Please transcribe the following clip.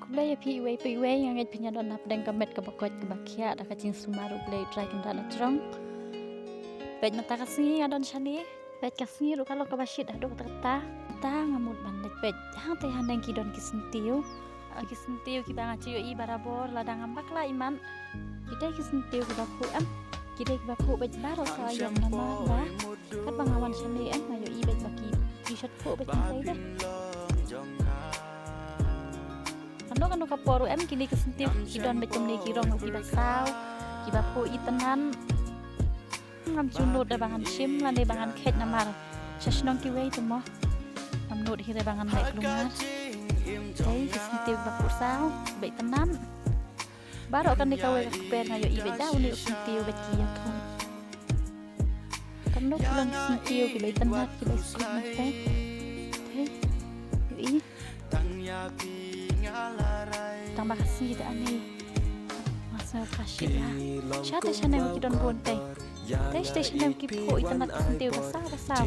Kulay pi we yang ngej pinya don nap deng kamet kabakot kabakia da kacing sumaru play try kenda na trong. Pej mata kasih adon shani. Pej kasih ru kalau kabasit adu kata ta ngamut bandit pej. Hang te handeng kidon kisentiu. Kisentiu kita ngaci i barabor ladang ambak la iman. Kita kisentiu kibaku am. Kita kibaku pej baro sayang nama ba. Kat bangawan shani ngayo i pej baki t-shirt pu pej santai deh. Kano kaporu kini kesentiu kidon becem le kirong kibasau kibapu itenan ngam cunut da bangan sim lan de bangan khet namar sasnong kiwei tumo amnut hire bangan lek lungar dai kesentiu bapu sau be tenan baro kan dikawe pen ayo ibe dau ni kesentiu beci ya thon kanu kulan kesentiu kibe tenan kibe sik mate hei tambah kasih kita ani masa kasih ya siapa sana yang kita don teh station yang kita po internet sentiu besar besar